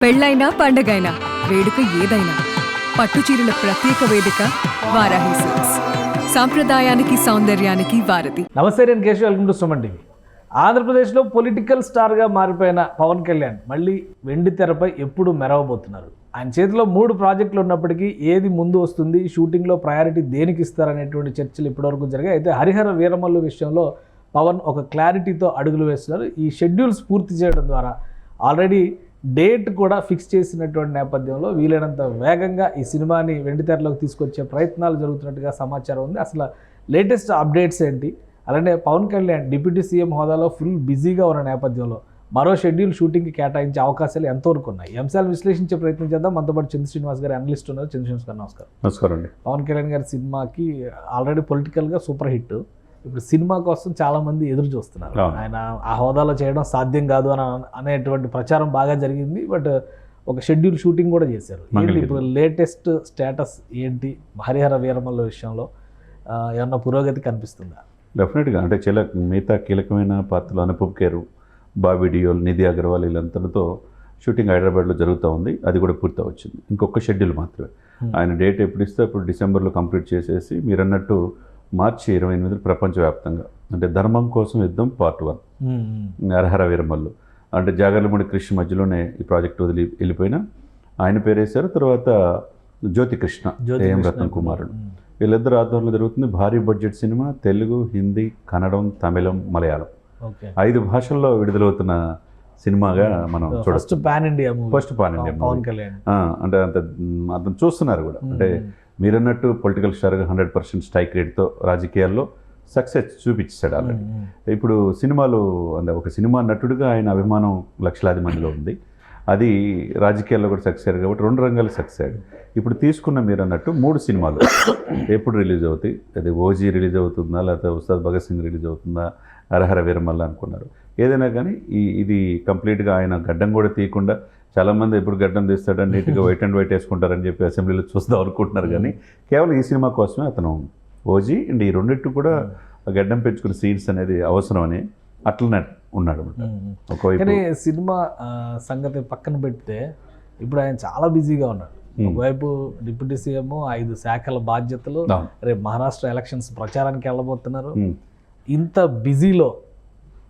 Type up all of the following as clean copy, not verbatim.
పెళ్ళైనా పండగైనా వేడుక ఏదైనా పట్టు చీరల ప్రత్యేక వేదిక వారాహి సిల్క్స్. సాంప్రదాయానికి సౌందర్యానికి వారధి. నమస్తే, నేను Keshav. Welcome to Suman TV. ఆంధ్రప్రదేశ్లో పొలిటికల్ స్టార్గా మారిపోయిన పవన్ కళ్యాణ్ మళ్ళీ వెండి తెరపై ఎప్పుడు మెరవబోతున్నారు. ఆయన చేతిలో 3 ప్రాజెక్టులు ఉన్నప్పటికీ ఏది ముందు వస్తుంది, షూటింగ్లో ప్రయారిటీ దేనికి ఇస్తారనేటువంటి చర్చలు ఇప్పటివరకు జరిగాయి. అయితే హరిహర వీరమల్లు విషయంలో పవన్ ఒక క్లారిటీతో అడుగులు వేస్తున్నారు. ఈ షెడ్యూల్స్ పూర్తి చేయడం ద్వారా ఆల్రెడీ డేట్ కూడా ఫిక్స్ చేసినటువంటి నేపథ్యంలో వీలైనంత వేగంగా ఈ సినిమాని వెండితెరలోకి తీసుకొచ్చే ప్రయత్నాలు జరుగుతున్నట్టుగా సమాచారం ఉంది. అసలు లేటెస్ట్ అప్డేట్స్ ఏంటి, అలానే పవన్ కళ్యాణ్ డిప్యూటీ సీఎం హోదాలో ఫుల్ బిజీగా ఉన్న నేపథ్యంలో మరో షెడ్యూల్ షూటింగ్కి కేటాయించే అవకాశాలు ఎంతవరకు ఉన్నాయి, ఈ అంశాలు విశ్లేషించే ప్రయత్నం చేద్దాం. మనతో పాటు చంద్ర శ్రీనివాస్ గారు అనలిస్ట్ ఉన్నారు. చంద్ర శ్రీనివాస్ గారు నమస్కారం. నమస్కారం అండి. పవన్ కళ్యాణ్ గారి సినిమాకి ఆల్రెడీ పొలిటికల్గా సూపర్ హిట్. ఇప్పుడు సినిమా కోసం చాలామంది ఎదురు చూస్తున్నారు. ఆయన ఆ హోదాలో చేయడం సాధ్యం కాదు అని అనేటువంటి ప్రచారం బాగా జరిగింది. బట్ ఒక షెడ్యూల్ షూటింగ్ కూడా చేశారు. ఇప్పుడు లేటెస్ట్ స్టేటస్ ఏంటి హరిహర వీరమల్లు విషయంలో? ఏమన్నా పురోగతి కనిపిస్తుందా? డెఫినెట్గా అంటే చాలా మిగతా కీలకమైన పాత్రలు అనుపమ్ ఖేర్, బాబీ డియోల్, నిధి అగర్వాల్ వీళ్ళంతటితో షూటింగ్ హైదరాబాద్లో జరుగుతూ ఉంది. అది కూడా పూర్తి వచ్చింది. ఇంకొక షెడ్యూల్ మాత్రమే. ఆయన డేట్ ఎప్పుడు ఇస్తే అప్పుడు డిసెంబర్లో కంప్లీట్ చేసేసి మీరు అన్నట్టు మార్చి 28 ప్రపంచవ్యాప్తంగా అంటే ధర్మం కోసం యుద్ధం పార్ట్ 1 హరిహర వీరమల్లు అంటే జాగర్లమూడి కృష్ణ మధ్యలోనే ఈ ప్రాజెక్ట్ వదిలి వెళ్ళిపోయినా ఆయన పేరేశారు. తర్వాత జ్యోతి కృష్ణ, ఏఎం రత్నం కుమారుడు, వీళ్ళిద్దరు ఆధ్వర్యంలో జరుగుతుంది. భారీ బడ్జెట్ సినిమా. తెలుగు, హిందీ, కన్నడం, తమిళం, మలయాళం 5 భాషల్లో విడుదలవుతున్న సినిమాగా మనం చూడొచ్చు. First pan India Pawan Kalyan అంటే అతను చూస్తున్నారు కూడా. అంటే మీరన్నట్టు పొలిటికల్ స్టార్గా 100% స్ట్రైక్ రేట్తో రాజకీయాల్లో సక్సెస్ చూపించాడు ఆల్రెడీ. ఇప్పుడు సినిమాలు అంటే ఒక సినిమా నటుడిగా ఆయన అభిమానం లక్షలాది మందిలో ఉంది. అది రాజకీయాల్లో కూడా సక్సెస్ అయ్యారు కాబట్టి 2 రంగాలు సక్సెస్ అయ్యాడు. ఇప్పుడు తీసుకున్న మీరు అన్నట్టు 3 సినిమాలు ఎప్పుడు రిలీజ్ అవుతాయి? అది ఓజీ రిలీజ్ అవుతుందా, లేకపోతే ఉస్తాద్ భగత్ సింగ్ రిలీజ్ అవుతుందా, హరిహర వీరమల్లు అనుకున్నారు. ఏదైనా కానీ ఇది కంప్లీట్గా ఆయన గడ్డం కూడా తీయకుండా, చాలామంది ఎప్పుడు గడ్డం తీస్తాడని నీట్గా వైట్ అండ్ వైట్ వేసుకుంటారని చెప్పి అసెంబ్లీలో చూద్దాం అనుకుంటున్నారు. కానీ కేవలం ఈ సినిమా కోసమే అతను ఓజీ అండ్ ఈ రెండింటి కూడా గడ్డం పెంచుకునే సీన్స్ అనేది అవసరం అని అట్లనే ఉన్నాడు. కానీ సినిమా సంగతి పక్కన పెడితే ఇప్పుడు ఆయన చాలా బిజీగా ఉన్నాడు. ఒకవైపు డిప్యూటీ సీఎం, 5 శాఖల బాధ్యతలు, రేపు మహారాష్ట్ర ఎలక్షన్స్ ప్రచారానికి వెళ్ళబోతున్నారు. ఇంత బిజీలో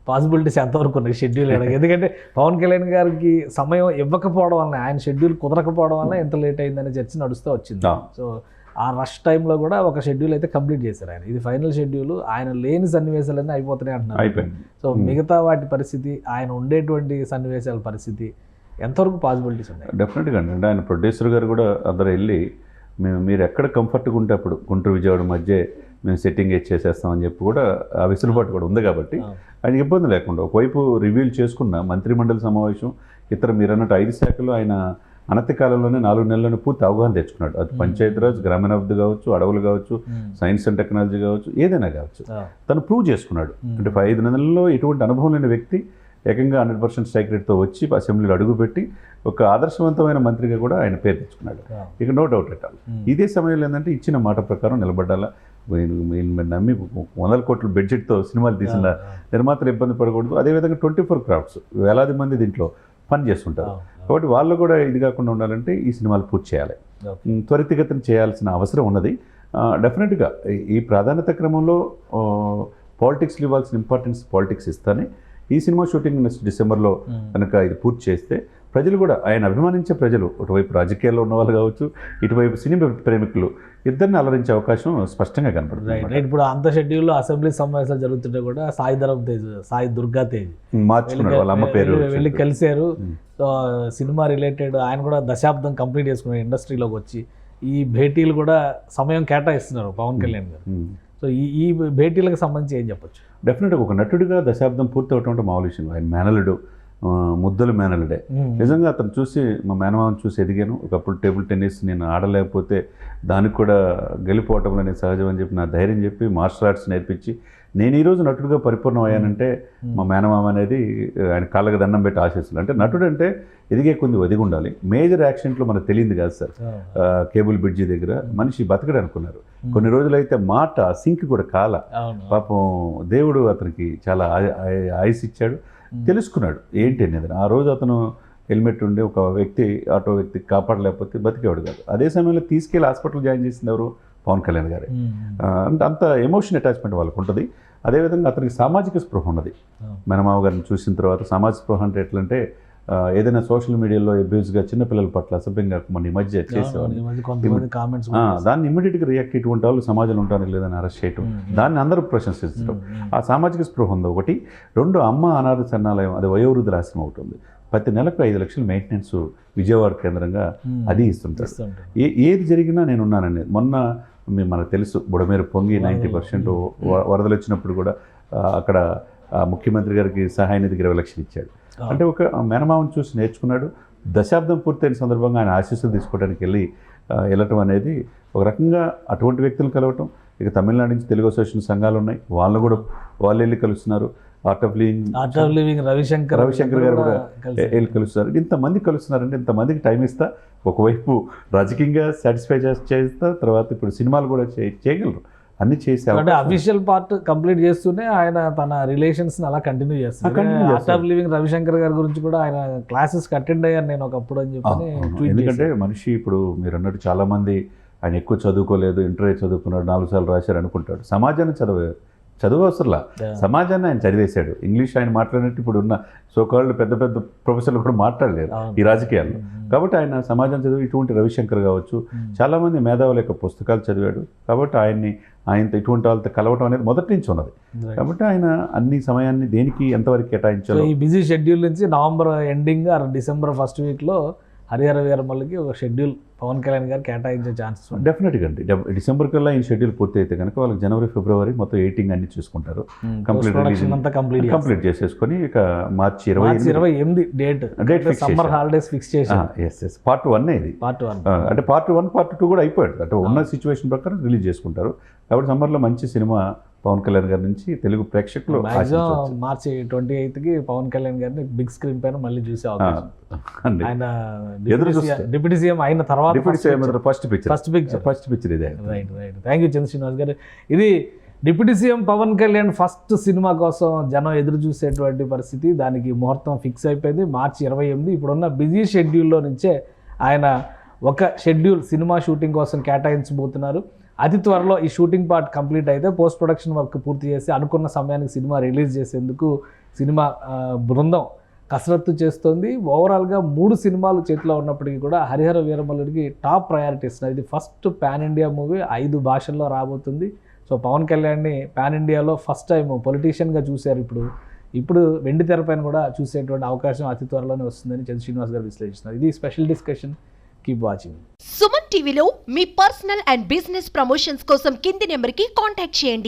పాసిబిలిటీస్ ఎంతవరకు ఉన్నాయి షెడ్యూల్? ఎందుకంటే పవన్ కళ్యాణ్ గారికి సమయం ఇవ్వకపోవడం వల్ల, ఆయన షెడ్యూల్ కుదరకపోవడం వల్ల ఎంత లేట్ అయిందనే చర్చ నడుస్తూ వచ్చింది. సో ఆ రష్ టైంలో కూడా ఒక షెడ్యూల్ అయితే కంప్లీట్ చేశారు ఆయన. ఇది ఫైనల్ షెడ్యూల్. ఆయన లేని సన్నివేశాలన్నీ అయిపోతున్నాయి అంటున్నారు. సో మిగతా వాటి పరిస్థితి, ఆయన ఉండేటువంటి సన్నివేశాల పరిస్థితి ఎంతవరకు పాసిబిలిటీస్ ఉన్నాయి? డెఫినెట్గా అండి. ఆయన ప్రొడ్యూసర్ గారు కూడా అందరూ వెళ్ళి మీరు ఎక్కడ కంఫర్ట్గా ఉంటే అప్పుడు గుంటూరు విజయవాడ మధ్య మేము సెట్టింగ్ చేసేస్తామని చెప్పి కూడా ఆ వెసులుబాటు కూడా ఉంది కాబట్టి ఆయనకి ఇబ్బంది లేకుండా ఒకవైపు రివ్యూలు చేసుకున్న మంత్రిమండలి సమావేశం, ఇతర మీరు అన్నట్టు 5 శాఖలు ఆయన అనతి కాలంలోనే 4 నెలల్లోనే పూర్తి అవగాహన తెచ్చుకున్నాడు. అది పంచాయతీరాజ్, గ్రామీణాభివృద్ధి కావచ్చు, అడవులు కావచ్చు, సైన్స్ అండ్ టెక్నాలజీ కావచ్చు, ఏదైనా కావచ్చు, తను ప్రూవ్ చేసుకున్నాడు. అంటే 5 నెలల్లో ఎటువంటి అనుభవం లేని వ్యక్తి ఏకంగా 100% స్ట్రైక్ రేట్తో వచ్చి అసెంబ్లీలో అడుగుపెట్టి ఒక ఆదర్శవంతమైన మంత్రిగా కూడా ఆయన పేరు తెచ్చుకున్నాడు. ఇక నో డౌట్ ఎట్ ఆల్. ఇదే సమయంలో ఏంటంటే ఇచ్చిన మాట ప్రకారం నిలబడాలా, నమ్మి 100 కోట్ల బడ్జెట్తో సినిమాలు తీసిన నిర్మాతలు ఇబ్బంది పడకూడదు. అదేవిధంగా 24 క్రాఫ్ట్స్ వేలాది మంది దీంట్లో పని చేస్తుంటారు కాబట్టి వాళ్ళు కూడా ఇది కాకుండా ఉండాలంటే ఈ సినిమాలు పూర్తి చేయాలి, త్వరితగతిన చేయాల్సిన అవసరం ఉన్నది. డెఫినెట్గా ఈ ప్రాధాన్యత క్రమంలో పాలిటిక్స్లో ఇవ్వాల్సిన ఇంపార్టెన్స్ పాలిటిక్స్ ఇస్తానే ఈ సినిమా షూటింగ్ నెక్స్ట్ డిసెంబర్లో కనుక ఇది పూర్తి చేస్తే ప్రజలు కూడా, ఆయన అభిమానించే ప్రజలు, ఒకవైపు రాజకీయాల్లో ఉన్న వాళ్ళు కావచ్చు, ఇటువైపు సినిమా ప్రేమికులు ఇద్దరిని అలరించే అవకాశం స్పష్టంగా కనపడుతుంది. ఇప్పుడు అంత షెడ్యూల్లో అసెంబ్లీ సమావేశాలు జరుగుతుంటే కూడా సాయి దుర్గా తేజ్ మార్చుకున్నాడు, వాళ్ళ అమ్మ పేరు వెళ్ళి కలిశారు. సో సినిమా రిలేటెడ్ ఆయన కూడా దశాబ్దం కంప్లీట్ చేసుకున్నారు ఇండస్ట్రీలోకి వచ్చి. ఈ భేటీలు కూడా సమయం కేటాయిస్తున్నారు పవన్ కళ్యాణ్ గారు. సో ఈ భేటీలకు సంబంధించి ఏం చెప్పొచ్చు? డెఫినెట్గా ఒక నటుడిగా దశాబ్దం పూర్తి అవటం అంటే మామూలు విషయం. ఆయన మేనలుడు, ముద్దలు మేనలుడే. నిజంగా అతను చూసి మా మేనమామని చూసి ఎదిగాను. ఒకప్పుడు టేబుల్ టెన్నిస్ నేను ఆడలేకపోతే దానికి కూడా గెలిపోవటం అనేది సహజం అని చెప్పి నా ధైర్యం చెప్పి మార్షల్ ఆర్ట్స్ నేర్పించి నేను ఈరోజు నటుడిగా పరిపూర్ణం అయ్యానంటే మా మేనమామ అనేది ఆయన కాళ్ళకి దండం పెట్టి ఆశిస్తున్నారు. అంటే నటుడు అంటే ఎదిగే కొంది ఒదిగి ఉండాలి. మేజర్ యాక్సిడెంట్లో మనకు తెలియదు కాదు సార్. కేబుల్ బ్రిడ్జి దగ్గర మనిషి బతకడు అనుకున్నారు. కొన్ని రోజులైతే మాట సింక్ కూడా కాల. పాపం దేవుడు అతనికి చాలా ఆయుస్ ఇచ్చాడు. తెలుసుకున్నాడు ఏంటి అనేది. ఆ రోజు అతను హెల్మెట్ ఉండి ఒక వ్యక్తి ఆటో వ్యక్తి కాపాడలేకపోతే బతికేవాడు కాదు. అదే సమయంలో తీసుకెళ్ళి హాస్పిటల్ జాయిన్ చేసింది ఎవరు? పవన్ కళ్యాణ్ గారే. అంటే అంత ఎమోషన్ అటాచ్మెంట్ వాళ్ళకు ఉంటుంది. అదేవిధంగా అతనికి సామాజిక స్పృహ ఉన్నది. మేనమావ గారిని చూసిన తర్వాత సామాజిక స్పృహ అంటే ఎట్లంటే ఏదైనా సోషల్ మీడియాలో అబ్యూస్గా చిన్నపిల్లల పట్ల అసభ్యంగా మన ఈ మధ్య చేసేవాళ్ళు, దాన్ని ఇమ్మీడియట్గా రియాక్ట్ ఇటువంటి వాళ్ళు సమాజంలో ఉంటానికి లేదని అరెస్ట్ చేయటం, దాన్ని అందరూ ప్రశంసించడం. ఆ సామాజిక స్పృహ ఉంది ఒకటి. రెండు, అమ్మ అనాథ శరణాలయం, అది వయోవృద్ధుల ఆశ్రమం అవుతుంది. ప్రతి నెలకు 5 లక్షలు మెయింటెనెన్స్ విజయవాడ కేంద్రంగా అది ఇస్తుంటారు. ఏది జరిగినా నేను ఉన్నానండి. మొన్న మనకు తెలుసు బుడమేరు పొంగి 90% వరదలు వచ్చినప్పుడు కూడా అక్కడ ముఖ్యమంత్రి గారికి సహాయ నిధికి 20 లక్షలు ఇచ్చాడు. అంటే ఒక మేనమామను చూసి నేర్చుకున్నాడు. దశాబ్దం పూర్తయిన సందర్భంగా ఆయన ఆశీస్సులు తీసుకోవడానికి వెళ్ళటం అనేది ఒక రకంగా అటువంటి వ్యక్తులు కలవటం. ఇక తమిళనాడు నుంచి తెలుగు అసోసియేషన్ సంఘాలు ఉన్నాయి, వాళ్ళు వెళ్ళి కలుస్తున్నారు. ఆర్ట్ ఆఫ్ లివింగ్ రవిశంకర్ గారు కూడా వెళ్ళి కలుస్తున్నారు. ఇంతమంది కలుస్తున్నారంటే ఇంతమందికి టైం ఇస్తా, ఒకవైపు రాజకీయంగా సాటిస్ఫై చేస్తా, తర్వాత ఇప్పుడు సినిమాలు కూడా చేయగలరు. అన్ని చేసే అంటే అఫీషియల్ పార్ట్ కంప్లీట్ చేస్తూనే ఆయన తన రిలేషన్స్ అలా కంటిన్యూ చేస్తారు. ఆర్ట్ ఆఫ్ లివింగ్ రవిశంకర్ గారి గురించి కూడా ఆయన క్లాసెస్ అటెండ్ అయ్యారు నేను ఒకప్పుడు అని చెప్పి. ఎందుకంటే మనిషి ఇప్పుడు మీరు అన్నట్టు చాలామంది ఆయన ఎక్కువ చదువుకోలేదు, ఇంటర్వ్యూ చదువుకున్నాడు, 4 సార్లు రాశారు అనుకుంటాడు. సమాజాన్ని చదువు అవసరంలా, సమాజాన్ని ఆయన చదివేశాడు. ఇంగ్లీష్ ఆయన మాట్లాడినట్టు ఇప్పుడు ఉన్న సోకాళ్ళు పెద్ద పెద్ద ప్రొఫెసర్లు కూడా మాట్లాడలేరు ఈ రాజకీయాల్లో. కాబట్టి ఆయన సమాజం చదివి ఇటువంటి రవిశంకర్ కావచ్చు, చాలామంది మేధావుల యొక్క పుస్తకాలు చదివాడు. కాబట్టి ఆయనతో ఇటువంటి వాళ్ళతో కలవటం అనేది మొదటి నుంచి ఉన్నది. కాబట్టి ఆయన అన్ని సమయాన్ని దేనికి ఎంతవరకు కేటాయించాలో. ఈ బిజీ షెడ్యూల్ నుంచి నవంబర్ ఎండింగ్ డిసెంబర్ ఫస్ట్ వీక్లో హరిహర వీరమల్లికి ఒక షెడ్యూల్ పవన్ కళ్యాణ్ గారు కేటాయించే ఛాన్సెస్ డెఫినెట్గా అండి. డిసెంబర్ కల్లా ఈ షెడ్యూల్ పూర్తి అయితే కనుక వాళ్ళకి జనవరి ఫిబ్రవరి మొత్తం ఎడిటింగ్ అన్ని చూసుకుంటారు. కంప్లీట్ చేసేసుకొని ఇక మార్చి 28 డేట్ సమ్మర్ హాలిడేస్ ఫిక్స్ చేసి పార్ట్ 1 ఇది. అంటే పార్ట్ 1 పార్ట్ 2 కూడా అయిపోయాడు. అంటే ఉన్న సిచ్యువేషన్ ప్రకారం రిలీజ్ చేసుకుంటారు. కాబట్టి సమ్మర్లో మంచి సినిమా పవన్ కళ్యాణ్ గారి నుంచి తెలుగు ప్రేక్షకులు మార్చి 28కి పవన్ కళ్యాణ్ గారిని బిగ్ స్క్రీన్ పైన మళ్ళీ చూసే అవకాశం. ఆయన డిప్యూటీ సీఎం అయిన తర్వాత ఫస్ట్ పిక్చర్ ఇదే. Right. Thank you Chandra Srinivas garu. ఇది deputy CM Pawan Kalyan first cinema కోసం జనం ఎదురు చూసేటువంటి పరిస్థితి. దానికి ముహూర్తం ఫిక్స్ అయిపోయింది మార్చి 28. ఇప్పుడున్న బిజీ షెడ్యూల్లో నుంచే ఆయన ఒక షెడ్యూల్ సినిమా షూటింగ్ కోసం కేటాయించబోతున్నారు. అతి త్వరలో ఈ షూటింగ్ పార్ట్ కంప్లీట్ అయితే పోస్ట్ ప్రొడక్షన్ వర్క్ పూర్తి చేసి అనుకున్న సమయానికి సినిమా రిలీజ్ చేసేందుకు సినిమా బృందం కసరత్తు చేస్తోంది. ఓవరాల్గా 3 సినిమాలు చేతిలో ఉన్నప్పటికీ కూడా హరిహర వీరమల్లుడికి టాప్ ప్రయారిటీ ఇస్తున్నారు. ఇది ఫస్ట్ పాన్ ఇండియా మూవీ, 5 భాషల్లో రాబోతుంది. సో పవన్ కళ్యాణ్ని పాన్ ఇండియాలో ఫస్ట్ టైం పొలిటీషియన్గా చూశారు. ఇప్పుడు వెండి తెరపైన కూడా చూసేటువంటి అవకాశం అతి త్వరలోనే వస్తుందని చంద్ర శ్రీనివాస్ గారు విశ్లేషిస్తున్నారు. ఇది special discussion. Keep watching. Suman టీవీలో మీ పర్సనల్ అండ్ బిజినెస్ ప్రమోషన్స్ కోసం కింది నెంబర్కి కాంటాక్ట్ చేయండి.